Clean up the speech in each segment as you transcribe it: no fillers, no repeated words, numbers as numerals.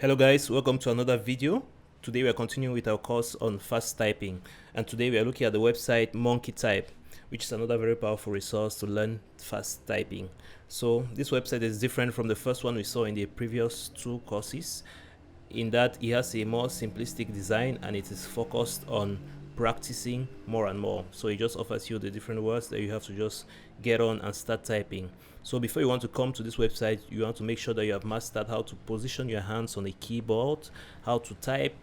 Hello guys, welcome to another video. Today we are continuing with our course on fast typing, and today we are looking at the website monkeytype, which is another very powerful resource to learn fast typing. So this website is different from the first one we saw in the previous two courses in that it has a more simplistic design and it is focused on practicing more and more. So it just offers you the different words that you have to just get on and start typing. So before you want to come to this website, you want to make sure that you have mastered how to position your hands on a keyboard, how to type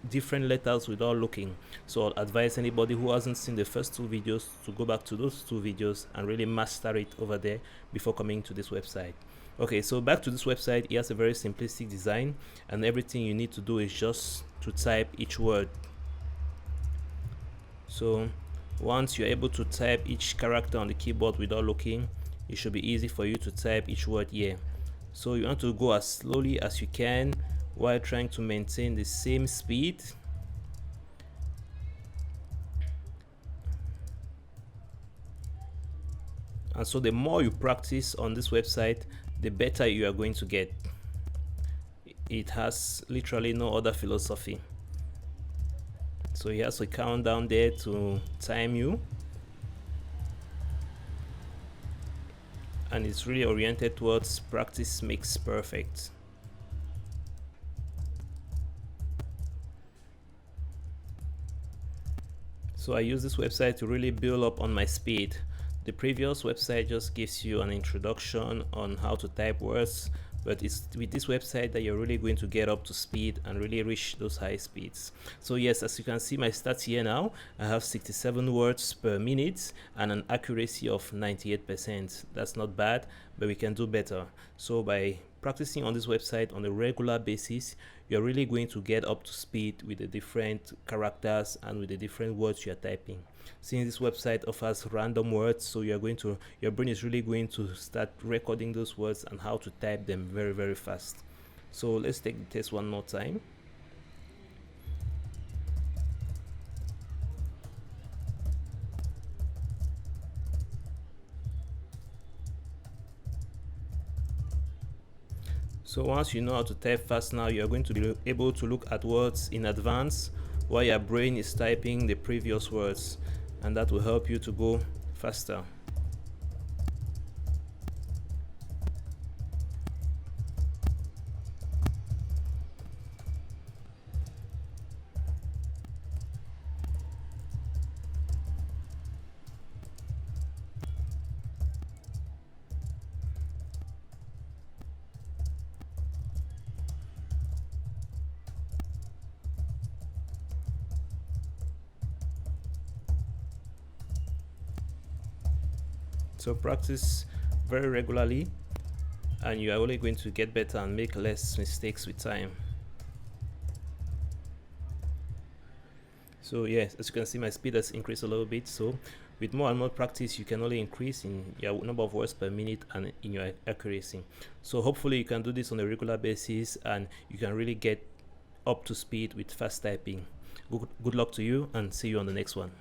different letters without looking. So I'll advise anybody who hasn't seen the first two videos to go back to those two videos and really master it over there before coming to this website. Okay, so back to this website. It has a very simplistic design, and everything you need to do is just to type each word. So once you're able to type each character on the keyboard without looking, it should be easy for you to type each word here. So you want to go as slowly as you can while trying to maintain the same speed. And so the more you practice on this website, the better you are going to get. It has literally no other philosophy. So he has a countdown there to time you, and it's really oriented towards practice makes perfect. So I use this website to really build up on my speed. The previous website just gives you an introduction on how to type words, but it's with this website that you're really going to get up to speed and really reach those high speeds. So yes, as you can see my stats here now, I have 67 words per minute and an accuracy of 98%. That's not bad, but we can do better. So by practicing on this website on a regular basis, you're really going to get up to speed with the different characters and with the different words you're typing. Since this website offers random words, so your brain is really going to start recording those words and how to type them very fast. So let's take the test one more time. So once you know how to type fast now, you're going to be able to look at words in advance while your brain is typing the previous words, and that will help you to go faster. So practice very regularly and you are only going to get better and make less mistakes with time. So yes, as you can see, my speed has increased a little bit. So with more and more practice, you can only increase in your number of words per minute and in your accuracy. So hopefully you can do this on a regular basis and you can really get up to speed with fast typing. Good luck to you, and see you on the next one.